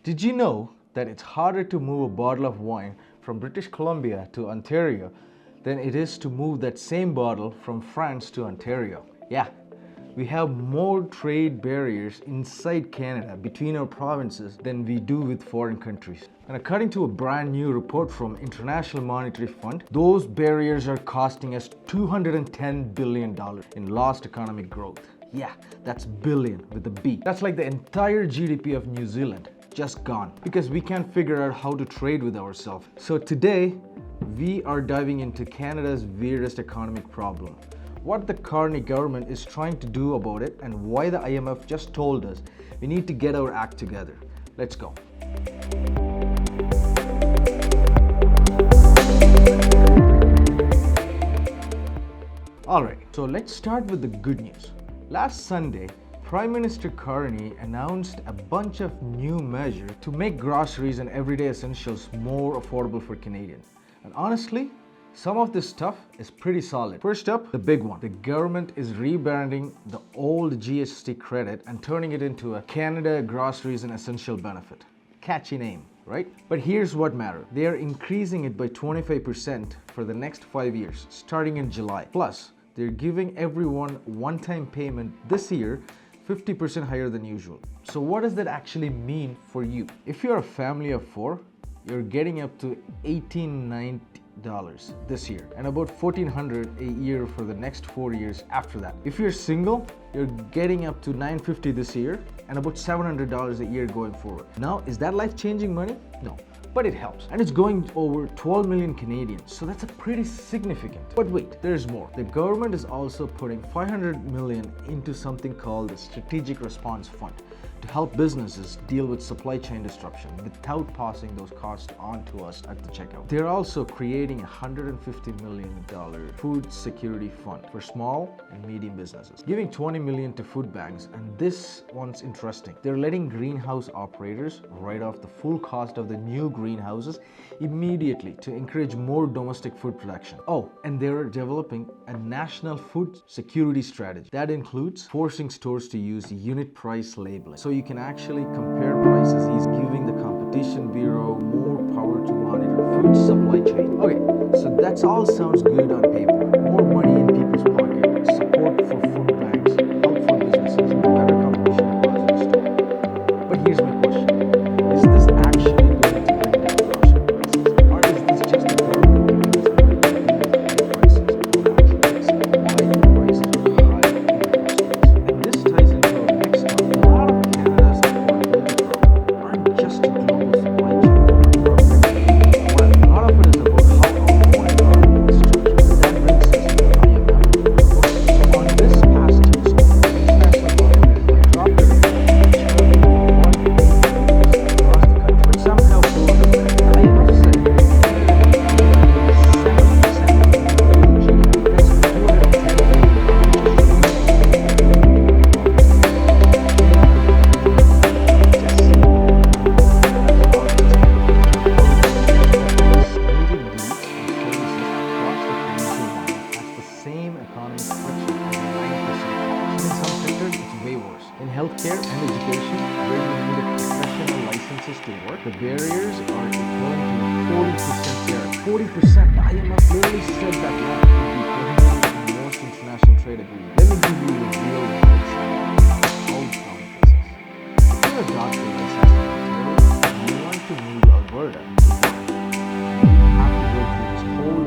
Did you know that it's harder to move a bottle of wine from British Columbia to Ontario than it is to move that same bottle from France to Ontario? Yeah, we have more trade barriers inside Canada between our provinces than we do with foreign countries. And according to a brand new report from International Monetary Fund, those barriers are costing us $210 billion in lost economic growth. Yeah, that's billion with a B. That's like the entire GDP of New Zealand, just gone, because we can't figure out how to trade with ourselves. So today, we are diving into Canada's weirdest economic problem, what the Carney government is trying to do about it, and why the IMF just told us we need to get our act together. Let's go. Alright, so let's start with the good news. Last Sunday, Prime Minister Carney announced a bunch of new measures to make groceries and everyday essentials more affordable for Canadians. And honestly, some of this stuff is pretty solid. First up, the big one. The government is rebranding the old GST credit and turning it into a Canada Groceries and Essential Benefit. Catchy name, right? But here's what matters. They are increasing it by 25% for the next 5 years, starting in July. Plus, they're giving everyone one-time payment this year 50% higher than usual. So what does that actually mean for you? If you're a family of 4, you're getting up to $1,890 this year and about $1,400 a year for the next 4 years after that. If you're single, you're getting up to $950 this year and about $700 a year going forward. Now, is that life-changing money? No. But it helps, and it's going over 12 million Canadians, so that's a pretty significant. But wait, there's more. The government is also putting $500 million into something called the Strategic Response Fund to help businesses deal with supply chain disruption without passing those costs on to us at the checkout. They're also creating a $150 million food security fund for small and medium businesses, giving $20 million to food banks, and this one's interesting. They're letting greenhouse operators write off the full cost of the new greenhouses immediately to encourage more domestic food production. Oh, and they're developing a national food security strategy that includes forcing stores to use unit price labeling, so you can actually compare prices. He's giving the Competition Bureau more power to monitor food supply chain. Okay, so that's all sounds good on paper. More money in people's pocket, support for food banks, help for businesses, and better competition across the store. But here's my question. Is this actually going to bring down grocery prices? Or is this just the government giving us money to prices without actually fixing why the prices are high in the first place? And this ties into our next topic. A lot of Canada's affordability problems aren't just a global supply chain problem. Well, a lot of it is about how our own economy is structured. That brings us to the IMF. So on this past Tuesday, International Monetary Fund dropped the rate, charging 1.8% across the country. But somehow told us that the IMF said in healthcare and education, where you need professional licenses to work, the barriers are equivalent to 40% tariff. 40%. The IMF literally said that law would be prohibited in most international trade agreements. Let me give you the real example of how common this is. If you're a doctor licensed in Ontario and you want to move to Alberta, you have to go through this whole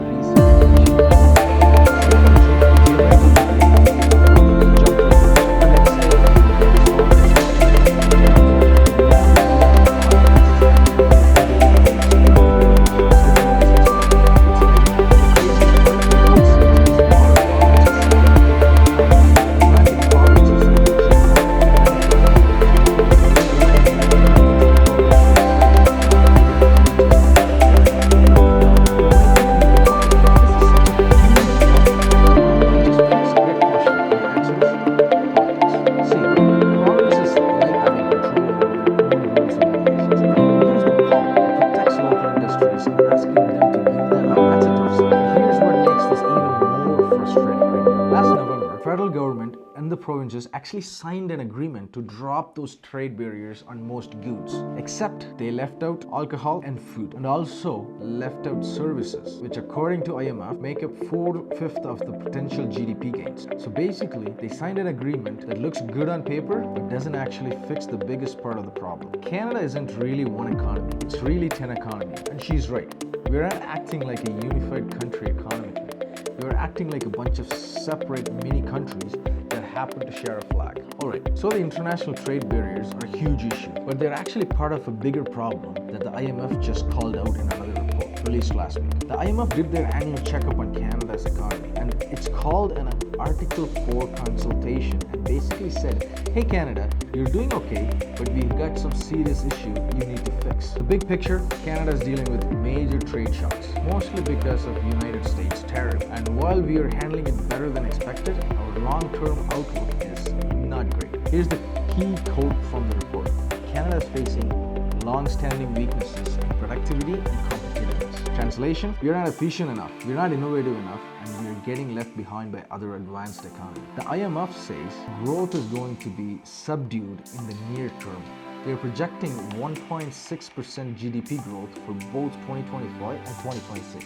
the provinces actually signed an agreement to drop those trade barriers on most goods, except they left out alcohol and food, and also left out services, which according to IMF make up 4/5 of the potential GDP gains. So basically, they signed an agreement that looks good on paper, but doesn't actually fix the biggest part of the problem. Canada isn't really one economy, it's really 10 economies. And she's right. We're not acting like a unified country economically. We're acting like a bunch of separate mini countries that happen to share a flag. Alright, so the international trade barriers are a huge issue, but they're actually part of a bigger problem that the IMF just called out in another report released last week. The IMF did their annual checkup on Canada's economy, and it's called an Article 4 consultation, and basically said, hey Canada, you're doing okay, but we've got some serious issue you need to fix. The big picture, Canada is dealing with major trade shocks, mostly because of United States tariff. And while we are handling it better than expected, our long-term outlook is not great. Here's the key quote from the report. Canada is facing long-standing weaknesses in productivity and competitiveness. Translation, we are not efficient enough, we are not innovative enough, and we are getting left behind by other advanced economies. The IMF says growth is going to be subdued in the near term. They are projecting 1.6% GDP growth for both 2025 and 2026.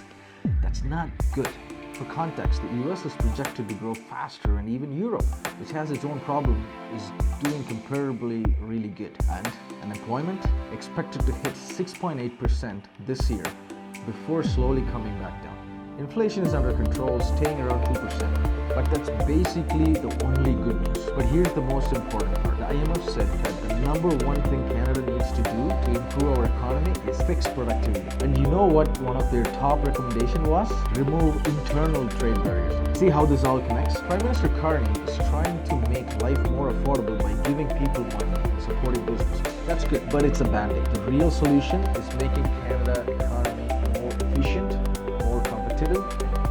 That's not good. For context, the US is projected to grow faster, and even Europe, which has its own problem, is doing comparably really good. And unemployment expected to hit 6.8% this year before slowly coming back down. Inflation is under control, staying around 2%, but that's basically the only good news. But here's the most important part. The IMF said that the number one thing Canada needs to do to improve our economy is fix productivity. And you know what one of their top recommendations was? Remove internal trade barriers. See how this all connects? Prime Minister Carney is trying to make life more affordable by giving people money and supporting businesses. That's good, but it's a band-aid. The real solution is making Canada economy more efficient, more competitive,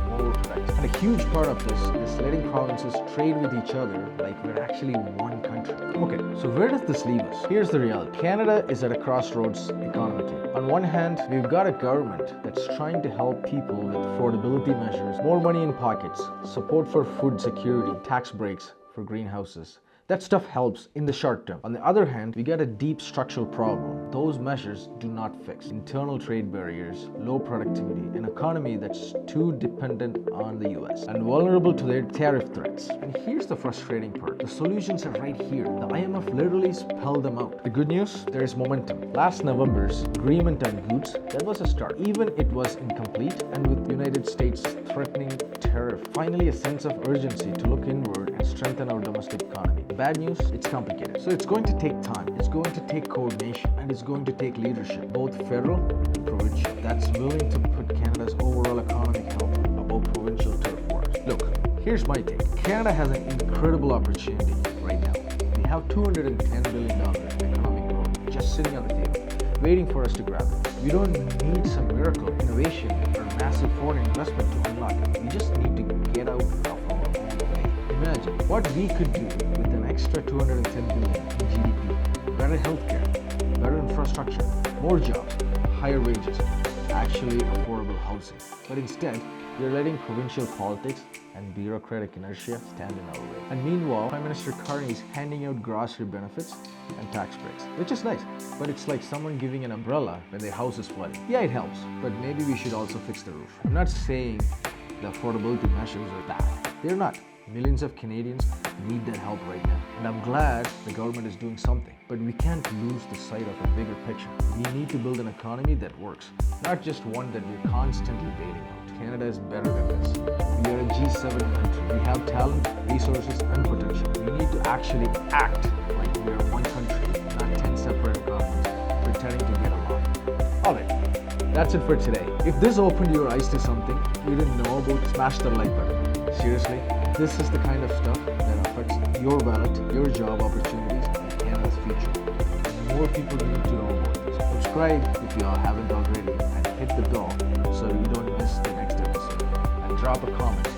more productive. And a huge part of this is letting provinces trade with each other like we're actually one country. Okay, so where does this leave us? Here's the reality. Canada is at a crossroads economically. On one hand, we've got a government that's trying to help people with affordability measures, more money in pockets, support for food security, tax breaks for greenhouses. That stuff helps in the short term. On the other hand, we got a deep structural problem. Those measures do not fix internal trade barriers, low productivity, an economy that's too dependent on the US and vulnerable to their tariff threats. And here's the frustrating part. The solutions are right here. The IMF literally spelled them out. The good news, there is momentum. Last November's agreement on goods, that was a start. Even it was incomplete, and with the United States threatening tariff, finally a sense of urgency to look inward and strengthen our domestic economy. Bad news, it's complicated. So it's going to take time, it's going to take coordination, and it's going to take leadership, both federal and provincial, that's willing to put Canada's overall economic health above provincial turf wars. Look, here's my take. Canada has an incredible opportunity right now. We have $210 billion economic growth just sitting on the table, waiting for us to grab it. We don't need some miracle, innovation, or massive foreign investment to unlock it. We just need to get out of our own way. Imagine what we could do with an extra $210 billion in GDP, better healthcare, better infrastructure, more jobs, higher wages, actually affordable housing. But instead, we're letting provincial politics and bureaucratic inertia stand in our way. And meanwhile, Prime Minister Carney is handing out grocery benefits and tax breaks, which is nice, but it's like someone giving an umbrella when their house is flooding. Yeah, it helps, but maybe we should also fix the roof. I'm not saying the affordability measures are bad. They're not. Millions of Canadians need that help right now. And I'm glad the government is doing something. But we can't lose the sight of a bigger picture. We need to build an economy that works, not just one that we're constantly bailing out. Canada is better than this. We are a G7 country. We have talent, resources, and potential. We need to actually act like we are one country, not 10 separate economies, pretending to get along. Alright, that's it for today. If this opened your eyes to something you didn't know about, smash the like button. Seriously, this is the kind of stuff that affects your wallet, your job opportunities, and Canada's future. And more people need to know about this. Subscribe if you haven't already, and hit the bell so you don't miss the next episode. And drop a comment.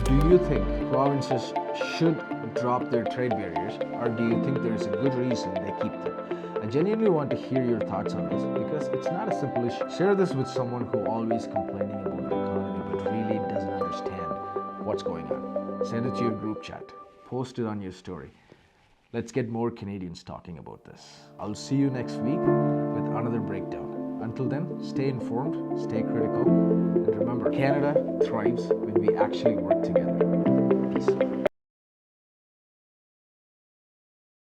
Do you think provinces should drop their trade barriers, or do you think there is a good reason they keep them? I genuinely want to hear your thoughts on this, because it's not a simple issue. Share this with someone who always complaining about the economy but really doesn't understand what's going on. Send it to your group chat. Post post it on your story. Let's get more Canadians talking about this. I'll see you next week with another breakdown. Until then, stay informed, stay critical, and remember, Canada thrives when we actually work together. Peace.